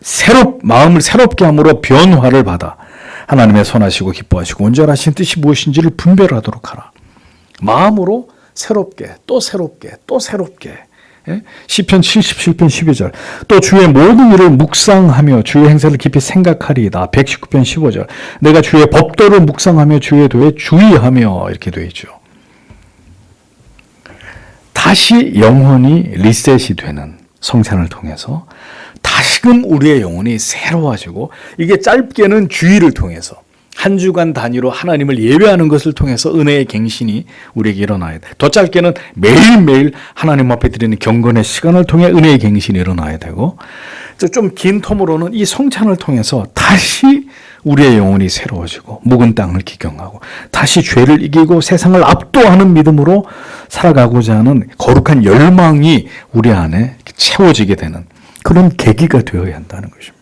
새롭게 함으로 변화를 받아 하나님의 선하시고 기뻐하시고 온전하신 뜻이 무엇인지를 분별하도록 하라. 마음으로 새롭게 또 새롭게 또 새롭게. 시편 77편 12절 또 주의 모든 일을 묵상하며 주의 행사를 깊이 생각하리이다. 119편 15절 내가 주의 법도를 묵상하며 주의 도에 주의하며, 이렇게 되어 있죠. 다시 영혼이 리셋이 되는 성찬을 통해서 다시금 우리의 영혼이 새로워지고, 이게 짧게는 주의를 통해서 한 주간 단위로 하나님을 예배하는 것을 통해서 은혜의 갱신이 우리에게 일어나야 돼. 더 짧게는 매일매일 하나님 앞에 드리는 경건의 시간을 통해 은혜의 갱신이 일어나야 되고, 좀 긴 텀으로는 이 성찬을 통해서 다시 우리의 영혼이 새로워지고 묵은 땅을 기경하고 다시 죄를 이기고 세상을 압도하는 믿음으로 살아가고자 하는 거룩한 열망이 우리 안에 채워지게 되는 그런 계기가 되어야 한다는 것입니다.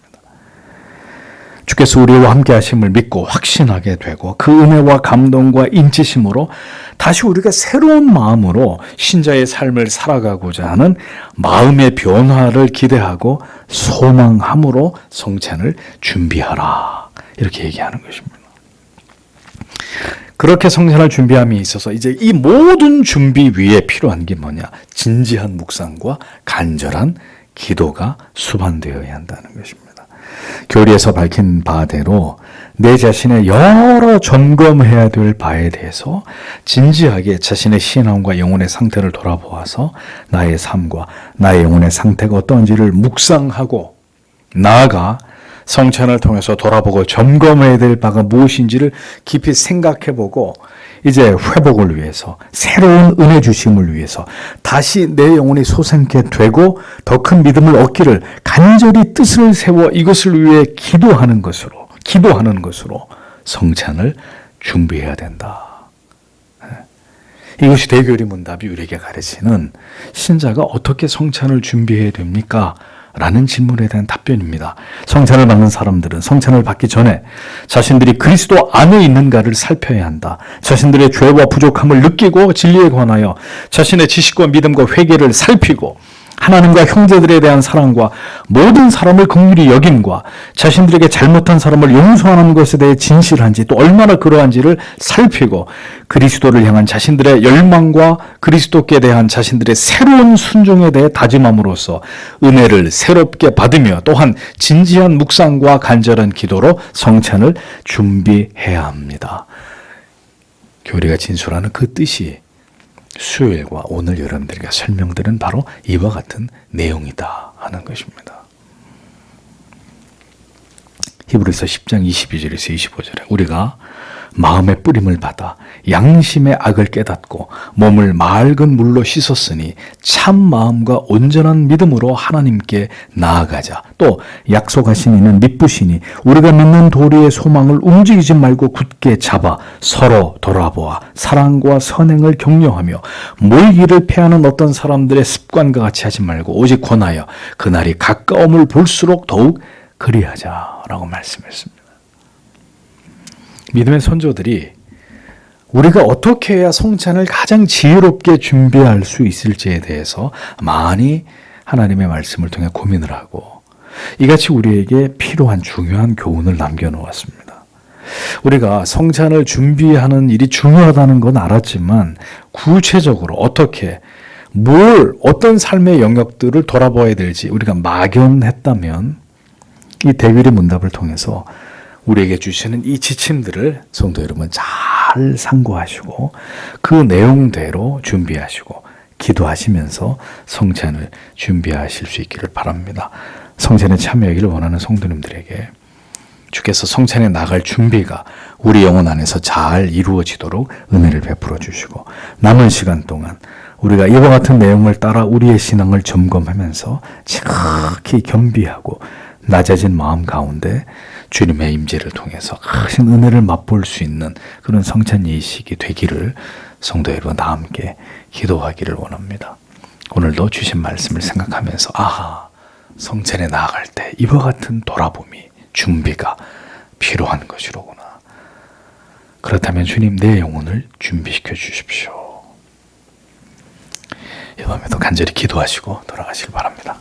주께서 우리와 함께 하심을 믿고 확신하게 되고 그 은혜와 감동과 인치심으로 다시 우리가 새로운 마음으로 신자의 삶을 살아가고자 하는 마음의 변화를 기대하고 소망함으로 성찬을 준비하라, 이렇게 얘기하는 것입니다. 그렇게 성찬을 준비함에 있어서 이제 이 모든 준비 위에 필요한 게 뭐냐? 진지한 묵상과 간절한 기도가 수반되어야 한다는 것입니다. 교리에서 밝힌 바대로 내 자신의 여러 점검해야 될 바에 대해서 진지하게 자신의 신앙과 영혼의 상태를 돌아보아서 나의 삶과 나의 영혼의 상태가 어떤지를 묵상하고, 나아가 성찬을 통해서 돌아보고 점검해야 될 바가 무엇인지를 깊이 생각해보고, 이제 회복을 위해서, 새로운 은혜 주심을 위해서 다시 내 영혼이 솟아게 되고 더 큰 믿음을 얻기를 간절히 뜻을 세워 이것을 위해 기도하는 것으로 성찬을 준비해야 된다. 이것이 대교리 문답이 우리에게 가르치는 신자가 어떻게 성찬을 준비해야 됩니까? 라는 질문에 대한 답변입니다. 성찬을 받는 사람들은 성찬을 받기 전에 자신들이 그리스도 안에 있는가를 살펴야 한다. 자신들의 죄와 부족함을 느끼고 진리에 관하여 자신의 지식과 믿음과 회개를 살피고, 하나님과 형제들에 대한 사랑과 모든 사람을 긍휼히 여김과 자신들에게 잘못한 사람을 용서하는 것에 대해 진실한지 또 얼마나 그러한지를 살피고, 그리스도를 향한 자신들의 열망과 그리스도께 대한 자신들의 새로운 순종에 대해 다짐함으로써 은혜를 새롭게 받으며 또한 진지한 묵상과 간절한 기도로 성찬을 준비해야 합니다. 교리가 진술하는 그 뜻이 수요일과 오늘 여러분들에게 설명드린 바로 이와 같은 내용이다 하는 것입니다. 히브리서 10장 22절에서 25절에 우리가 마음의 뿌림을 받아 양심의 악을 깨닫고 몸을 맑은 물로 씻었으니 참 마음과 온전한 믿음으로 하나님께 나아가자. 또 약속하신 이는 믿으시니 우리가 믿는 도리의 소망을 움직이지 말고 굳게 잡아 서로 돌아보아 사랑과 선행을 격려하며 모이기를 패하는 어떤 사람들의 습관과 같이 하지 말고 오직 권하여 그날이 가까움을 볼수록 더욱 그리하자라고 말씀했습니다. 믿음의 선조들이 우리가 어떻게 해야 성찬을 가장 지혜롭게 준비할 수 있을지에 대해서 많이 하나님의 말씀을 통해 고민을 하고 이같이 우리에게 필요한 중요한 교훈을 남겨놓았습니다. 우리가 성찬을 준비하는 일이 중요하다는 건 알았지만 구체적으로 어떻게 어떤 삶의 영역들을 돌아봐야 될지 우리가 막연했다면 이 대위의 문답을 통해서 우리에게 주시는 이 지침들을 성도 여러분 잘 상고하시고 그 내용대로 준비하시고 기도하시면서 성찬을 준비하실 수 있기를 바랍니다. 성찬에 참여하기를 원하는 성도님들에게 주께서 성찬에 나갈 준비가 우리 영혼 안에서 잘 이루어지도록 은혜를 베풀어 주시고 남은 시간 동안 우리가 이와 같은 내용을 따라 우리의 신앙을 점검하면서 지극히 겸비하고 낮아진 마음 가운데 주님의 임재를 통해서 크신 은혜를 맛볼 수 있는 그런 성찬 예식이 되기를 성도 여러분 다 함께 기도하기를 원합니다. 오늘도 주신 말씀을 생각하면서 성찬에 나아갈 때 이와 같은 돌아봄이 준비가 필요한 것이로구나. 그렇다면 주님 내 영혼을 준비시켜 주십시오. 이 밤에도 간절히 기도하시고 돌아가시길 바랍니다.